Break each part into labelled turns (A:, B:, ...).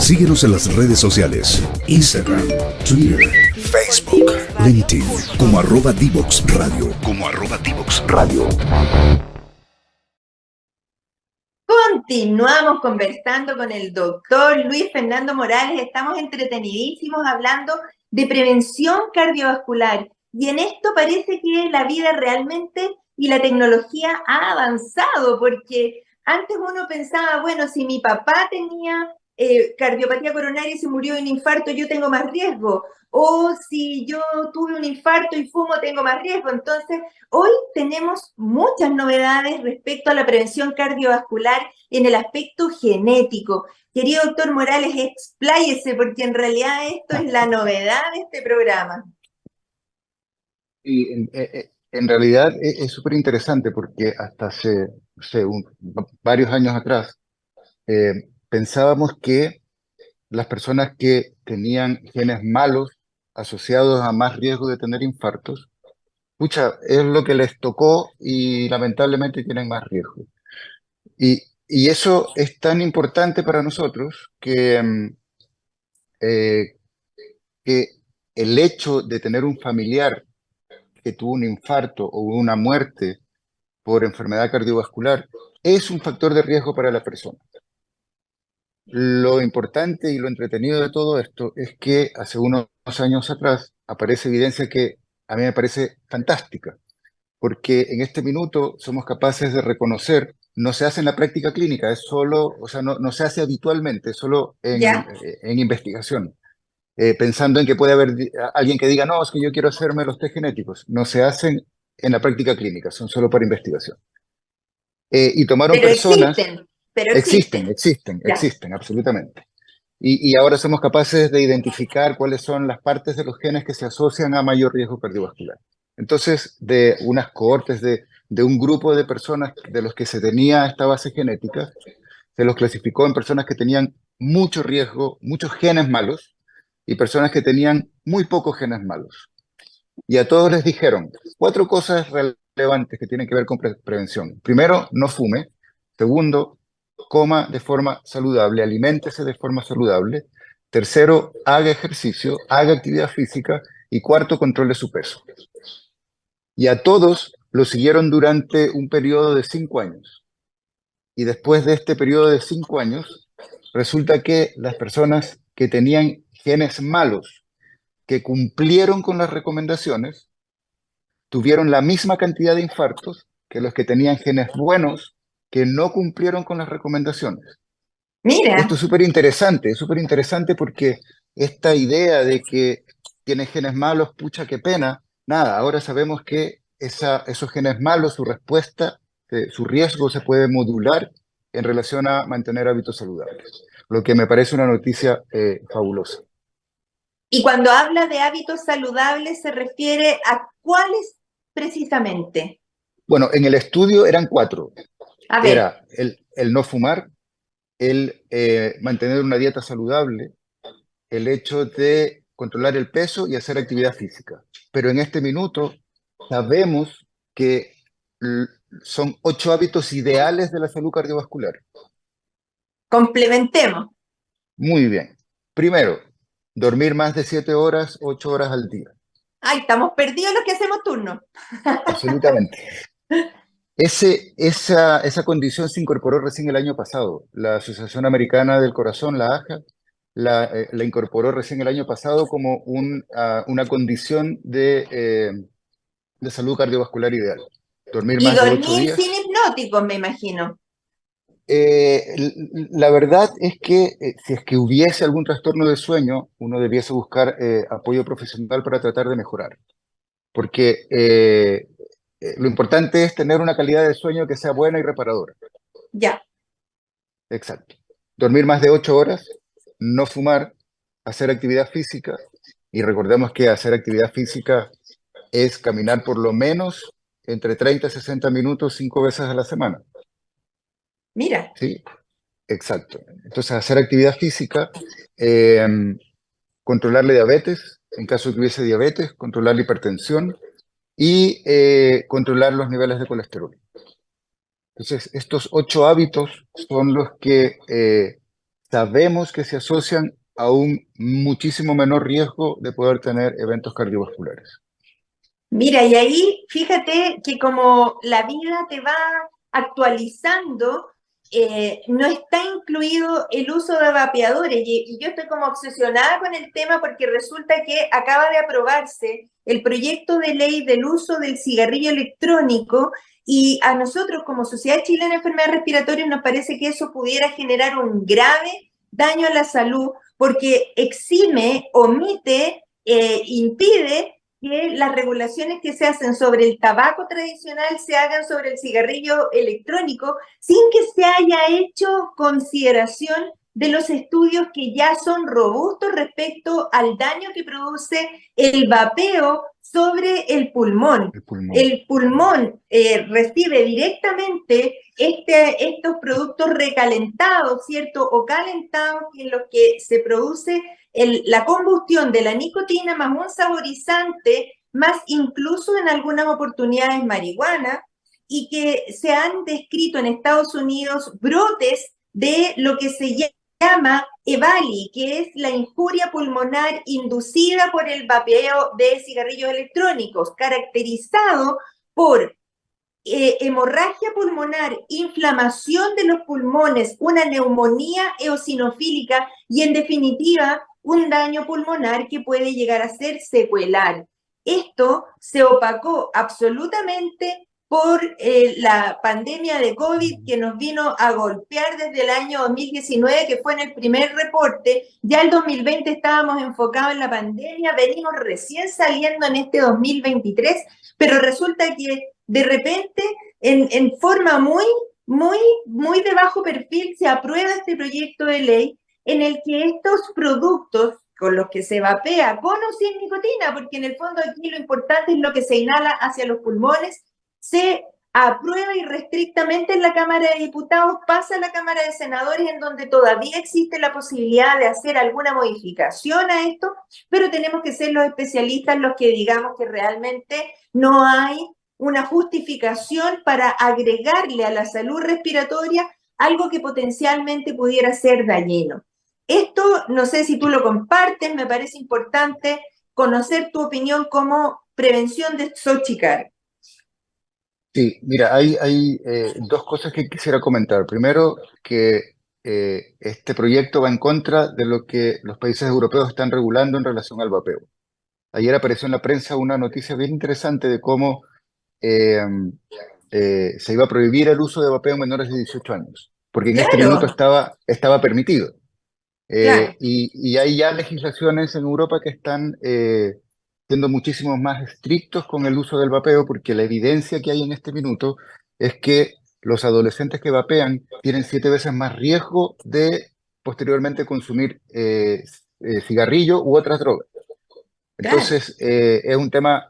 A: Síguenos en las redes sociales, Instagram, Twitter, Facebook, LinkedIn, como @Divox Radio, Divox Radio.
B: Continuamos conversando con el doctor Luis Fernando Morales. Estamos entretenidísimos hablando de prevención cardiovascular. Y en esto parece que la vida realmente y la tecnología ha avanzado, porque antes uno pensaba, bueno, si mi papá tenía cardiopatía coronaria y se murió de un infarto, yo tengo más riesgo. O si yo tuve un infarto y fumo, tengo más riesgo. Entonces, hoy tenemos muchas novedades respecto a la prevención cardiovascular en el aspecto genético. Querido doctor Morales, expláyese, porque en realidad esto es la novedad de este programa.
C: Y en realidad es súper interesante porque hasta hace varios años atrás pensábamos que las personas que tenían genes malos asociados a más riesgo de tener infartos, pucha, es lo que les tocó y lamentablemente tienen más riesgo. Y eso es tan importante para nosotros eh, que el hecho de tener un familiar que tuvo un infarto o una muerte por enfermedad cardiovascular es un factor de riesgo para la persona. Lo importante y lo entretenido de todo esto es que hace unos años atrás aparece evidencia que a mí me parece fantástica, porque en este minuto somos capaces de reconocer, no se hace en la práctica clínica, es solo, o sea, no se hace habitualmente, solo
B: ¿Ya?
C: en investigación. Pensando en que puede haber alguien que diga, no, es que yo quiero hacerme los test genéticos. No se hacen en la práctica clínica, son solo para investigación. Y tomaron
B: Pero
C: personas,
B: existen, pero existen. Ya.
C: existen, absolutamente. Y ahora somos capaces de identificar cuáles son las partes de los genes que se asocian a mayor riesgo cardiovascular. Entonces, de unas cohortes de un grupo de personas de los que se tenía esta base genética, se los clasificó en personas que tenían mucho riesgo, muchos genes malos, y personas que tenían muy pocos genes malos. Y a todos les dijeron 4 cosas relevantes que tienen que ver con prevención. Primero, no fume. Segundo, coma de forma saludable, aliméntese de forma saludable. Tercero, haga ejercicio, haga actividad física. Y cuarto, controle su peso. Y a todos lo siguieron durante un periodo de 5 años. Y después de este periodo de 5 años, resulta que las personas que tenían genes malos, que cumplieron con las recomendaciones, tuvieron la misma cantidad de infartos que los que tenían genes buenos que no cumplieron con las recomendaciones. Esto
B: Mira,
C: es súper interesante porque esta idea de que tienes genes malos, pucha, qué pena, nada, ahora sabemos que esos genes malos, su respuesta, su riesgo se puede modular en relación a mantener hábitos saludables, lo que me parece una noticia fabulosa.
B: y cuando habla de hábitos saludables, ¿se refiere a cuáles precisamente?
C: Bueno, en el estudio eran 4.
B: A ver,
C: Era el no fumar, el mantener una dieta saludable, el hecho de controlar el peso y hacer actividad física. Pero en este minuto sabemos que son 8 hábitos ideales de la salud cardiovascular.
B: complementemos.
C: Muy bien. Primero, dormir más de 7 horas, 8 horas al día.
B: Ay, estamos perdidos los que hacemos turno.
C: Absolutamente. Esa condición se incorporó recién el año pasado. La Asociación Americana del Corazón, la AHA, la incorporó recién el año pasado como una condición de salud cardiovascular ideal. Dormir
B: Y
C: más de 8
B: dormir
C: días.
B: sin hipnóticos, me imagino.
C: La verdad es que si es que hubiese algún trastorno de sueño, uno debiese buscar apoyo profesional para tratar de mejorar. Porque lo importante es tener una calidad de sueño que sea buena y reparadora.
B: Ya.
C: Exacto. Dormir más de 8 horas, no fumar, hacer actividad física. Y recordemos que hacer actividad física es caminar por lo menos entre 30 y 60 minutos 5 veces a la semana.
B: Mira,
C: ¿Sí? Exacto. Entonces, hacer actividad física, eh, controlar la diabetes, en caso de que hubiese diabetes, controlar la hipertensión y controlar los niveles de colesterol. Entonces, estos 8 hábitos son los que sabemos que se asocian a un muchísimo menor riesgo de poder tener eventos cardiovasculares.
B: Mira, y ahí fíjate que como la vida te va actualizando, no está incluido el uso de vapeadores. Y yo estoy como obsesionada con el tema porque resulta que acaba de aprobarse el proyecto de ley del uso del cigarrillo electrónico y a nosotros como Sociedad Chilena de Enfermedades Respiratorias nos parece que eso pudiera generar un grave daño a la salud porque exime, omite, impide que las regulaciones que se hacen sobre el tabaco tradicional se hagan sobre el cigarrillo electrónico sin que se haya hecho consideración de los estudios que ya son robustos respecto al daño que produce el vapeo sobre el pulmón.
C: El pulmón.
B: El pulmón recibe directamente estos productos recalentados, ¿cierto? O calentados en los que se produce la combustión de la nicotina más un saborizante, más incluso en algunas oportunidades marihuana, y que se han descrito en Estados Unidos brotes de lo que se llama EVALI, que es la injuria pulmonar inducida por el vapeo de cigarrillos electrónicos, caracterizado por hemorragia pulmonar, inflamación de los pulmones, una neumonía eosinofílica y en definitiva un daño pulmonar que puede llegar a ser secuelar. Esto se opacó absolutamente por la pandemia de COVID que nos vino a golpear desde el año 2019, que fue en el primer reporte. Ya el 2020 estábamos enfocados en la pandemia, venimos recién saliendo en este 2023, pero resulta que de repente, en forma muy de bajo perfil, se aprueba este proyecto de ley en el que estos productos con los que se vapea, con o sin nicotina, porque en el fondo aquí lo importante es lo que se inhala hacia los pulmones, se aprueba irrestrictamente en la Cámara de Diputados, pasa a la Cámara de Senadores, en donde todavía existe la posibilidad de hacer alguna modificación a esto, pero tenemos que ser los especialistas los que digamos que realmente no hay una justificación para agregarle a la salud respiratoria algo que potencialmente pudiera ser dañino. Esto, no sé si tú lo compartes, me parece importante conocer tu opinión como prevención de Xochicar.
C: Sí, mira, hay dos cosas que quisiera comentar. Primero, que este proyecto va en contra de lo que los países europeos están regulando en relación al vapeo. Ayer apareció en la prensa una noticia bien interesante de cómo eh, se iba a prohibir el uso de vapeo en menores de 18 años, porque en este minuto
B: Claro,
C: estaba permitido.
B: claro.
C: Y hay ya legislaciones en Europa que están siendo muchísimo más estrictos con el uso del vapeo, porque la evidencia que hay en este minuto es que los adolescentes que vapean tienen 7 veces más riesgo de posteriormente consumir cigarrillo u otras drogas.
B: Claro.
C: Entonces, es un tema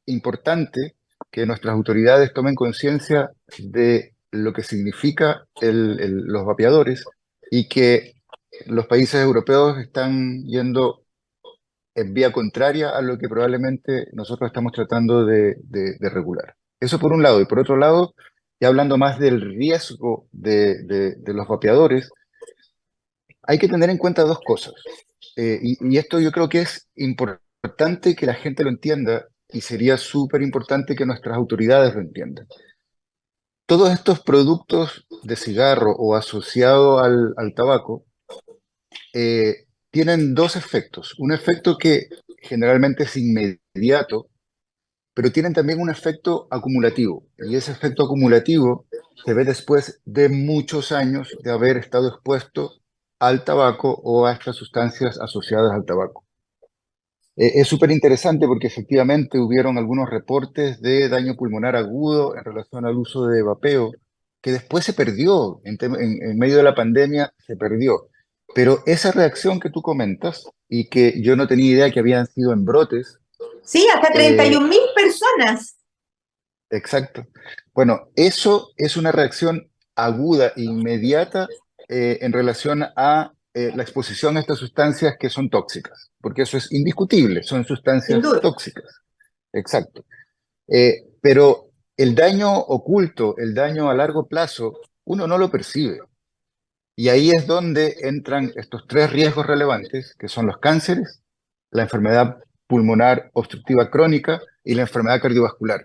C: importante que nuestras autoridades tomen conciencia de lo que significa los vapeadores y que los países europeos están yendo en vía contraria a lo que probablemente nosotros estamos tratando de regular. Eso por un lado. Y por otro lado, ya hablando más del riesgo de los vapeadores, hay que tener en cuenta dos cosas. Y esto yo creo que es importante que la gente lo entienda y sería súper importante que nuestras autoridades lo entiendan. Todos estos productos de cigarro o asociados al tabaco tienen dos efectos. Un efecto que generalmente es inmediato, pero tienen también un efecto acumulativo. Y ese efecto acumulativo se ve después de muchos años de haber estado expuesto al tabaco o a estas sustancias asociadas al tabaco. Es súper interesante porque efectivamente hubieron algunos reportes de daño pulmonar agudo en relación al uso de vapeo, que después se perdió, en medio de la pandemia se perdió. Pero esa reacción que tú comentas y que yo no tenía idea que habían sido en brotes,
B: Sí, hasta
C: eh,
B: 31.000 personas.
C: exacto. Bueno, eso es una reacción aguda e inmediata en relación a la exposición a estas sustancias que son tóxicas, porque eso es indiscutible, son
B: Sin
C: sustancias
B: duda.
C: tóxicas. Exacto. Pero el daño oculto, el daño a largo plazo, uno no lo percibe. Y ahí es donde entran estos tres riesgos relevantes, que son los cánceres, la enfermedad pulmonar obstructiva crónica y la enfermedad cardiovascular,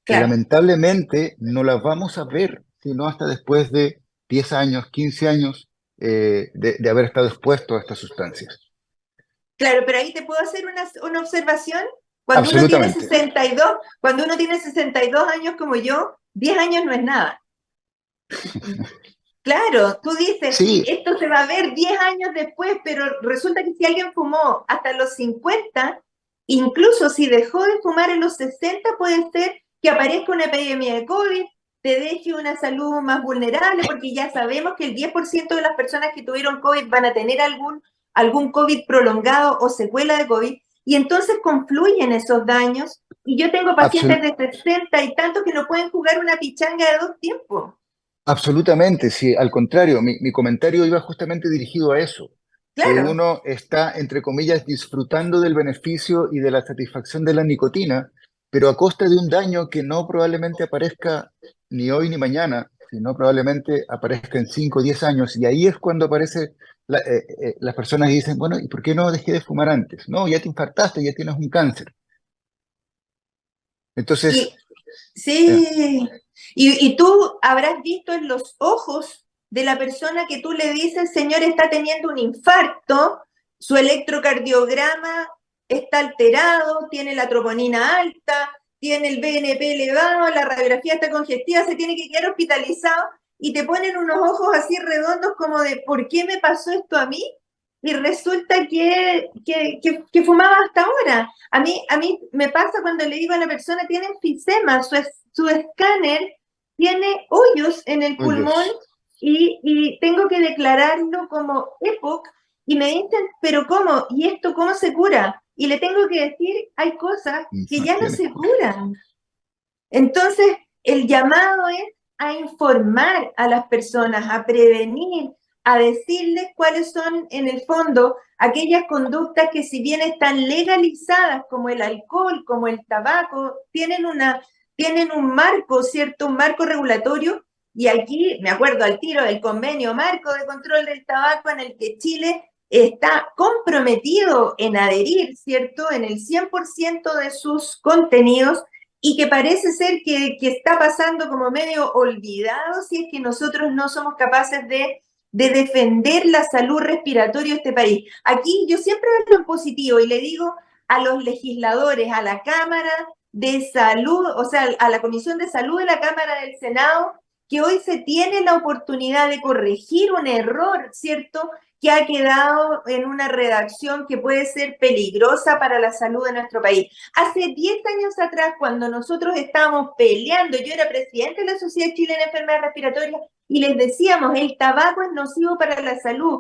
C: que
B: Claro.
C: lamentablemente no las vamos a ver, sino hasta después de 10 años, 15 años de haber estado expuesto a estas sustancias.
B: Claro, pero ahí te puedo hacer una observación. Cuando uno tiene
C: Absolutamente.
B: 62, cuando uno tiene 62 años como yo, 10 años no es nada. Claro, tú dices,
C: Sí,
B: esto se va a ver 10 años después, pero resulta que si alguien fumó hasta los 50, incluso si dejó de fumar en los 60, puede ser que aparezca una epidemia de COVID, te deje una salud más vulnerable, porque ya sabemos que el 10% de las personas que tuvieron COVID van a tener algún COVID prolongado o secuela de COVID, y entonces confluyen esos daños. Y yo tengo pacientes
C: absolutamente.
B: de 60 y tantos que no pueden jugar una pichanga de 2 tiempos.
C: Absolutamente, sí, al contrario, mi comentario iba justamente dirigido a eso, que
B: Claro.
C: uno está, entre comillas, disfrutando del beneficio y de la satisfacción de la nicotina, pero a costa de un daño que no probablemente aparezca ni hoy ni mañana, sino probablemente aparezca en 5 o 10 años, y ahí es cuando aparece las personas y dicen, bueno, ¿y por qué no dejé de fumar antes? No, ya te infartaste, ya tienes un cáncer.
B: Y
C: Entonces, eh,
B: sí, y tú habrás visto en los ojos de la persona que tú le dices, señor, está teniendo un infarto, su electrocardiograma está alterado, tiene la troponina alta, tiene el BNP elevado, la radiografía está congestiva, se tiene que quedar hospitalizado y te ponen unos ojos así redondos como de, ¿por qué me pasó esto a mí? Y resulta que fumaba hasta ahora. A mí me pasa cuando le digo a la persona, tiene enfisema, su escáner tiene hoyos en el pulmón
C: Dios,
B: y tengo que declararlo como EPOC y me dicen, pero ¿cómo? ¿Y esto cómo se cura? Y le tengo que decir, hay cosas que
C: no
B: ya no
C: tienes
B: se
C: cura.
B: curan. Entonces, el llamado es a informar a las personas, a prevenir, a decirles cuáles son, en el fondo, aquellas conductas que si bien están legalizadas, como el alcohol, como el tabaco, tienen un marco, ¿cierto? Un marco regulatorio. Y aquí me acuerdo al tiro del convenio marco de control del tabaco en el que Chile está comprometido en adherir, ¿cierto? En el 100% de sus contenidos y que parece ser que está pasando como medio olvidado si es que nosotros no somos capaces de defender la salud respiratoria de este país. Aquí yo siempre hablo en positivo y le digo a los legisladores, a la Cámara de Salud, o sea, a la Comisión de Salud de la Cámara del Senado, que hoy se tiene la oportunidad de corregir un error, ¿cierto? Que ha quedado en una redacción que puede ser peligrosa para la salud de nuestro país. Hace 10 años atrás, cuando nosotros estábamos peleando, yo era presidente de la Sociedad Chilena de Enfermedades Respiratorias y les decíamos, el tabaco es nocivo para la salud,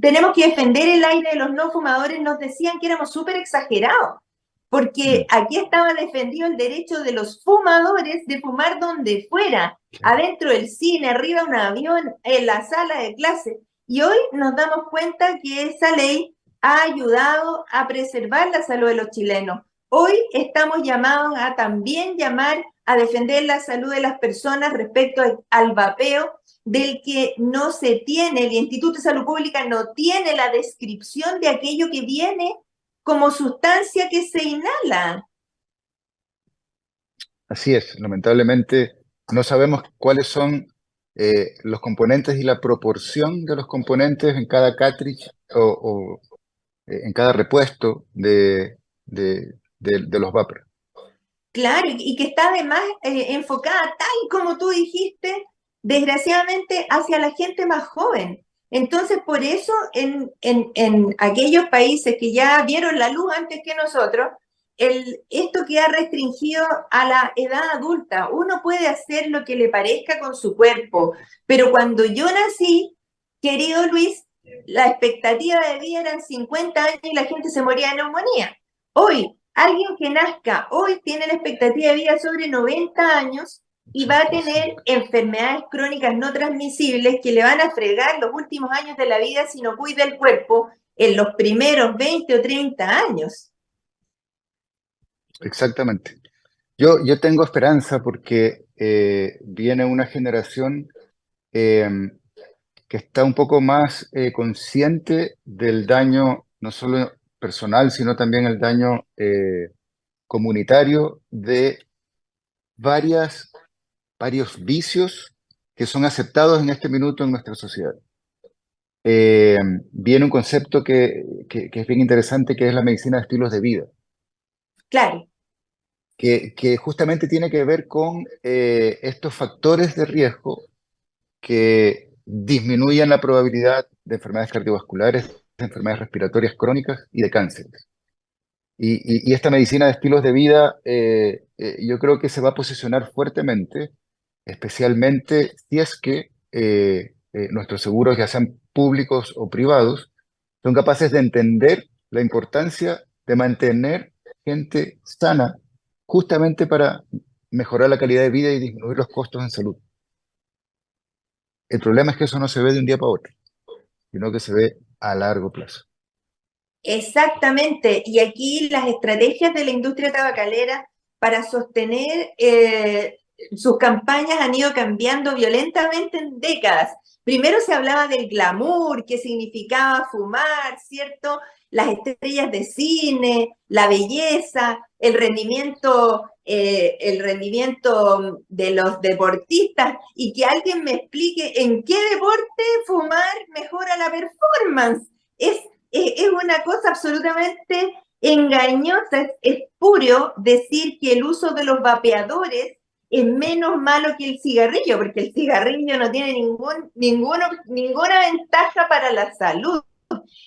B: tenemos que defender el aire de los no fumadores, nos decían que éramos súper exagerados, porque
C: Mm,
B: aquí estaba defendido el derecho de los fumadores de fumar donde fuera,
C: claro.
B: adentro del cine, arriba de un avión, en la sala de clase. Y hoy nos damos cuenta que esa ley ha ayudado a preservar la salud de los chilenos. Hoy estamos llamados a también llamar a defender la salud de las personas respecto al vapeo, del que no se tiene, el Instituto de Salud Pública no tiene la descripción de aquello que viene como sustancia que se inhala.
C: Así es, lamentablemente no sabemos cuáles son los componentes y la proporción de los componentes en cada cartridge o en cada repuesto de los vapor.
B: Claro, y que está además enfocada, tal como tú dijiste, desgraciadamente hacia la gente más joven. Entonces, por eso en aquellos países que ya vieron la luz antes que nosotros, esto queda restringido a la edad adulta. Uno puede hacer lo que le parezca con su cuerpo, pero cuando yo nací, querido Luis, la expectativa de vida eran 50 años y la gente se moría de neumonía. Hoy, alguien que nazca hoy tiene la expectativa de vida sobre 90 años y va a tener enfermedades crónicas no transmisibles que le van a fregar los últimos años de la vida si no cuida el cuerpo en los primeros 20 o 30 años.
C: Exactamente. Yo tengo esperanza porque viene una generación eh, que está un poco más consciente del daño, no solo personal, sino también el daño comunitario de varios vicios que son aceptados en este minuto en nuestra sociedad. Viene un concepto que es bien interesante, que es la medicina de estilos de vida,
B: Claro,
C: que justamente tiene que ver con estos factores de riesgo que disminuyen la probabilidad de enfermedades cardiovasculares, de enfermedades respiratorias crónicas y de cánceres. Y esta medicina de estilos de vida, yo creo que se va a posicionar fuertemente, especialmente si es que nuestros seguros, ya sean públicos o privados, son capaces de entender la importancia de mantener gente sana, justamente para mejorar la calidad de vida y disminuir los costos en salud. El problema es que eso no se ve de un día para otro, sino que se ve a largo plazo.
B: exactamente. Y aquí las estrategias de la industria tabacalera para sostener sus campañas han ido cambiando violentamente en décadas. Primero se hablaba del glamour, qué significaba fumar, ¿cierto? Las estrellas de cine, la belleza, el rendimiento de los deportistas, y que alguien me explique en qué deporte fumar mejora la performance. Es una cosa absolutamente engañosa, es espurio decir que el uso de los vapeadores es menos malo que el cigarrillo, porque el cigarrillo no tiene ninguna ventaja para la salud.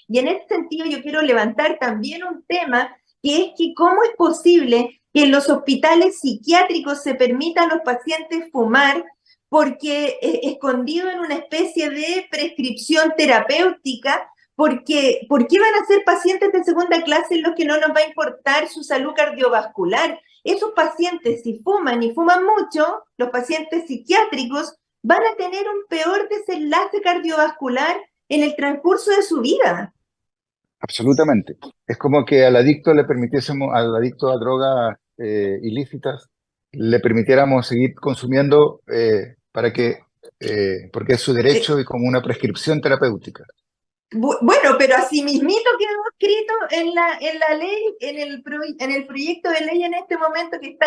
B: Y en ese sentido yo quiero levantar también un tema, que es que cómo es posible que en los hospitales psiquiátricos se permita a los pacientes fumar, porque escondido en una especie de prescripción terapéutica. Porque, ¿por qué van a ser pacientes de segunda clase en los que no nos va a importar su salud cardiovascular? Esos pacientes, si fuman y fuman mucho, los pacientes psiquiátricos van a tener un peor desenlace cardiovascular en el transcurso de su vida.
C: Absolutamente. Es como que al adicto le permitiésemos, al adicto a drogas ilícitas, le permitiéramos seguir consumiendo porque es su derecho y como una prescripción terapéutica.
B: Bueno, pero así mismito quedó escrito en la ley, en el proyecto de ley en este momento que está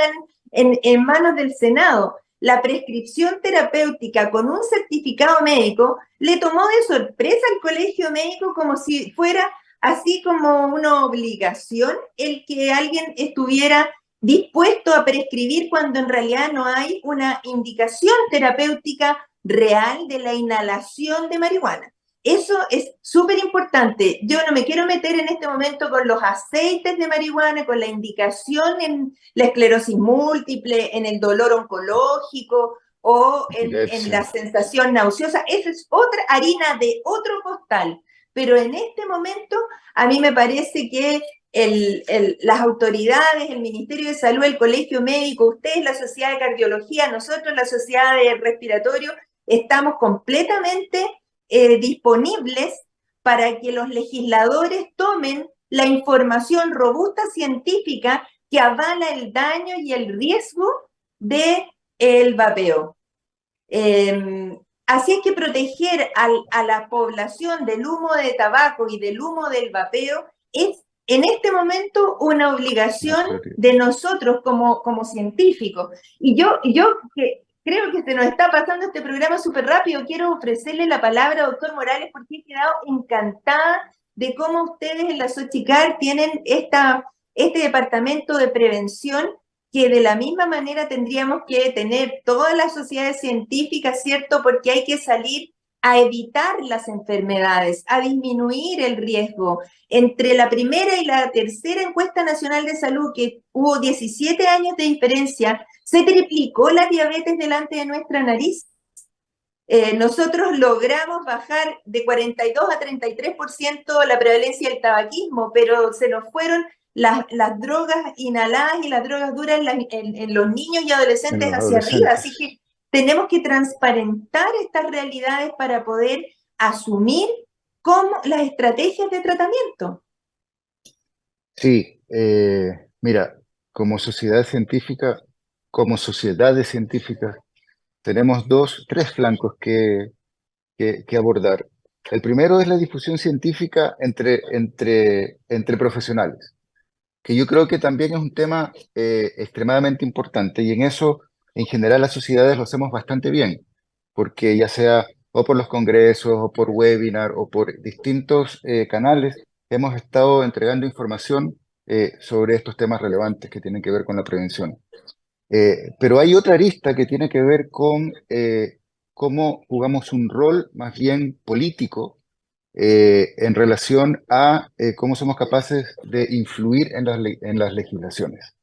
B: en manos del Senado. La prescripción terapéutica con un certificado médico le tomó de sorpresa al colegio médico, como si fuera así como una obligación el que alguien estuviera dispuesto a prescribir cuando en realidad no hay una indicación terapéutica real de la inhalación de marihuana. Eso es súper importante. Yo no me quiero meter en este momento con los aceites de marihuana, con la indicación en la esclerosis múltiple, en el dolor oncológico o en la sensación nauseosa. Esa es otra harina de otro costal. Pero en este momento a mí me parece que las autoridades, el Ministerio de Salud, el Colegio Médico, ustedes, la Sociedad de Cardiología, nosotros, la Sociedad de Respiratorio, estamos completamente disponibles para que los legisladores tomen la información robusta científica que avala el daño y el riesgo del vapeo. Así es que proteger a la población del humo de tabaco y del humo del vapeo es en este momento una obligación de nosotros como científicos. Y yo que creo que se nos está pasando este programa súper rápido. Quiero ofrecerle la palabra, doctor Morales, porque he quedado encantada de cómo ustedes en la Xochicar tienen este departamento de prevención, que de la misma manera tendríamos que tener todas las sociedades científicas, ¿cierto? Porque hay que salir a evitar las enfermedades, a disminuir el riesgo. Entre la primera y la tercera encuesta nacional de salud, que hubo 17 años de diferencia, se triplicó la diabetes delante de nuestra nariz. Nosotros logramos bajar de 42 a 33% la prevalencia del tabaquismo, pero se nos fueron las drogas inhaladas y las drogas duras en los niños y adolescentes hacia arriba. Así que tenemos que transparentar estas realidades para poder asumir las estrategias de tratamiento.
C: Sí, mira, como sociedades científicas, tenemos tres flancos que que abordar. El primero es la difusión científica entre profesionales, que yo creo que también es un tema extremadamente importante y en eso, en general, las sociedades lo hacemos bastante bien, porque ya sea o por los congresos, o por webinar, o por distintos canales, hemos estado entregando información sobre estos temas relevantes que tienen que ver con la prevención. Pero hay otra arista que tiene que ver con cómo jugamos un rol más bien político en relación a cómo somos capaces de influir en las legislaciones.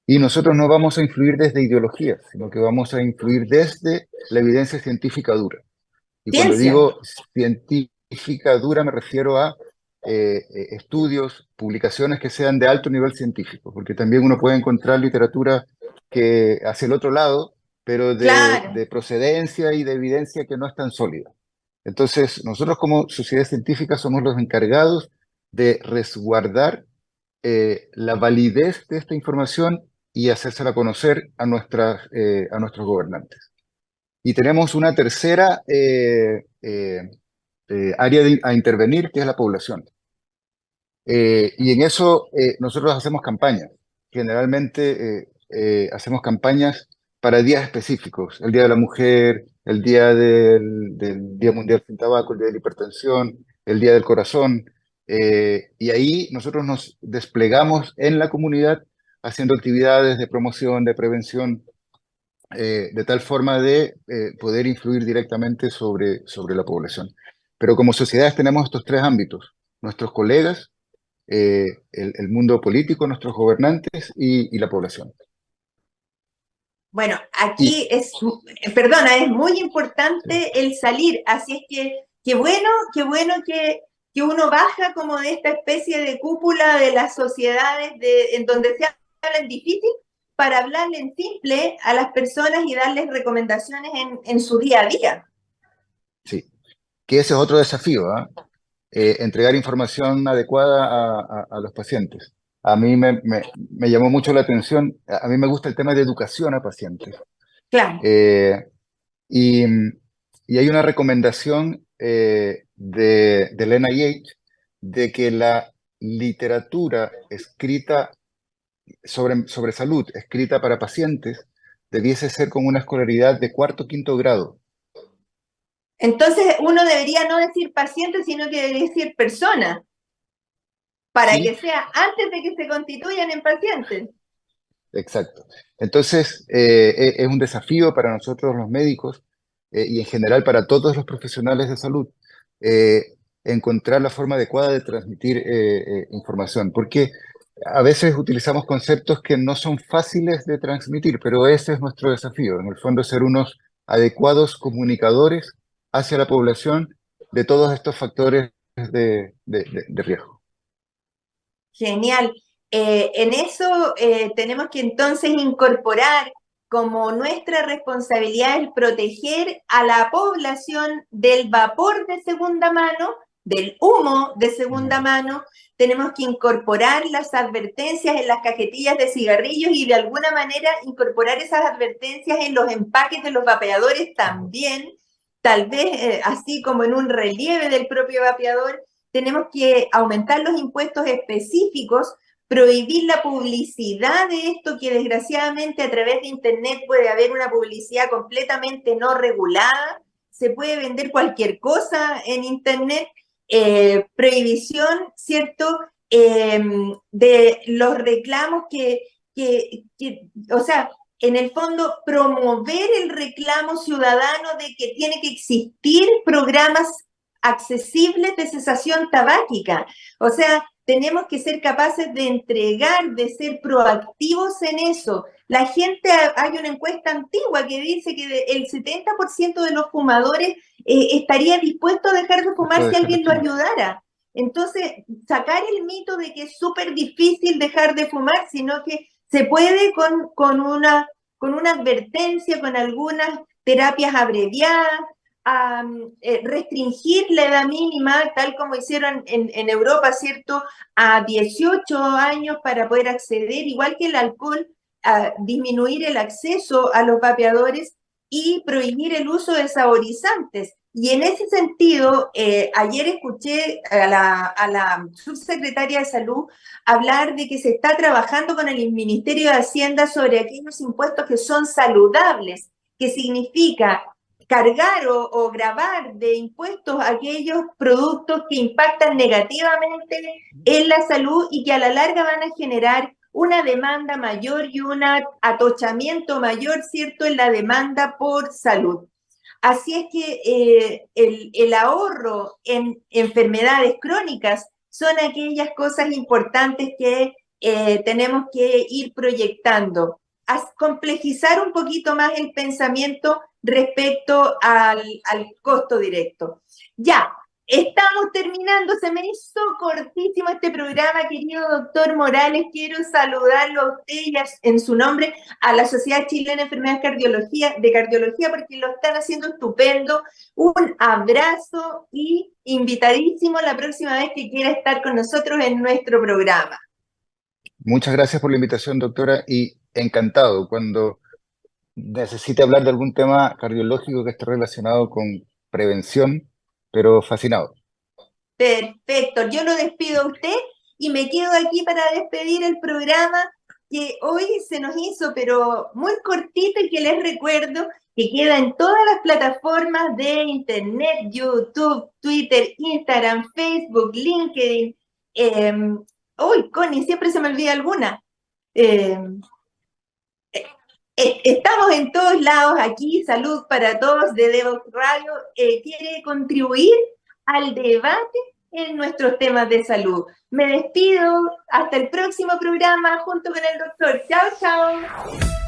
C: Y nosotros no vamos a influir desde ideologías, sino que vamos a influir desde la evidencia científica dura. Y cuando
B: Ciencia.
C: digo científica dura me refiero a estudios, publicaciones que sean de alto nivel científico, porque también uno puede encontrar literatura que hacia el otro lado, pero
B: Claro.
C: de procedencia y de evidencia que no es tan sólida. Entonces, nosotros como sociedad científica somos los encargados de resguardar la validez de esta información y hacérsela conocer a nuestros gobernantes. Y tenemos una tercera área a intervenir, que es la población. Y en eso nosotros hacemos campañas. Generalmente hacemos campañas para días específicos. El Día de la Mujer, el Día del Día Mundial sin Tabaco, el Día de la Hipertensión, el Día del Corazón. Y ahí nosotros nos desplegamos en la comunidad haciendo actividades de promoción, de prevención, de tal forma de poder influir directamente sobre la población. Pero como sociedades tenemos estos tres ámbitos: nuestros colegas, el mundo político, nuestros gobernantes y la población.
B: Bueno,
C: Y
B: aquí perdona, es muy importante el salir, así es que qué bueno que uno baja como de esta especie de cúpula de las sociedades en donde se habla en difícil para hablarle en simple a las personas y darles recomendaciones en su día a día.
C: sí, que ese es otro desafío, ¿ah? Entregar información adecuada a los pacientes. A mí me llamó mucho la atención, a mí me gusta el tema de educación a pacientes.
B: Claro.
C: Eh, y, y hay una recomendación del NIH de que la literatura escrita sobre salud, escrita para pacientes, debiese ser con una escolaridad de cuarto o quinto grado.
B: Entonces uno debería no decir paciente, sino que debería decir persona, para
C: ¿Sí?
B: que sea antes de que se constituyan en pacientes.
C: Exacto. Entonces, es un desafío para nosotros los médicos y en general para todos los profesionales de salud encontrar la forma adecuada de transmitir información, porque a veces utilizamos conceptos que no son fáciles de transmitir, pero ese es nuestro desafío, en el fondo ser unos adecuados comunicadores hacia la población de todos estos factores de riesgo.
B: Genial. En eso tenemos que entonces incorporar como nuestra responsabilidad el proteger a la población del vapor de segunda mano, del humo de segunda mano. Tenemos que incorporar las advertencias en las cajetillas de cigarrillos y de alguna manera incorporar esas advertencias en los empaques de los vapeadores también, tal vez así como en un relieve del propio vapeador. Tenemos que aumentar los impuestos específicos, prohibir la publicidad de esto, que desgraciadamente a través de Internet puede haber una publicidad completamente no regulada, se puede vender cualquier cosa en Internet, prohibición, ¿cierto?, de los reclamos o sea, en el fondo promover el reclamo ciudadano de que tiene que existir programas accesibles de cesación tabáquica. O sea, tenemos que ser capaces de entregar, de ser proactivos en eso. La gente, hay una encuesta antigua que dice que el 70% de los fumadores estaría dispuesto a dejar de fumar si alguien lo ayudara. Entonces, sacar el mito de que es súper difícil dejar de fumar, sino que se puede con una advertencia, con algunas terapias abreviadas, a restringir la edad mínima, tal como hicieron en Europa, ¿cierto?, a 18 años para poder acceder, igual que el alcohol, a disminuir el acceso a los vapeadores y prohibir el uso de saborizantes. Y en ese sentido, ayer escuché a la subsecretaria de Salud hablar de que se está trabajando con el Ministerio de Hacienda sobre aquellos impuestos que son saludables, que significa cargar o gravar de impuestos aquellos productos que impactan negativamente en la salud y que a la larga van a generar una demanda mayor y un atochamiento mayor, ¿cierto?, en la demanda por salud. Así es que el ahorro en enfermedades crónicas son aquellas cosas importantes que tenemos que ir proyectando. Complejizar un poquito más el pensamiento respecto al costo directo. Ya, estamos terminando, se me hizo cortísimo este programa, querido doctor Morales. Quiero saludarlo a usted y en su nombre a la Sociedad Chilena de Enfermedades de Cardiología, porque lo están haciendo estupendo. Un abrazo y invitadísimo la próxima vez que quiera estar con nosotros en nuestro programa.
C: Muchas gracias por la invitación, doctora, y encantado cuando necesite hablar de algún tema cardiológico que esté relacionado con prevención, pero fascinado.
B: Perfecto, yo lo despido a usted y me quedo aquí para despedir el programa que hoy se nos hizo, pero muy cortito, y que les recuerdo que queda en todas las plataformas de internet: YouTube, Twitter, Instagram, Facebook, LinkedIn. Connie, siempre se me olvida alguna. Eh, Estamos en todos lados aquí. Salud para Todos de Devox Radio quiere contribuir al debate en nuestros temas de salud. Me despido hasta el próximo programa junto con el doctor. Chao, chao.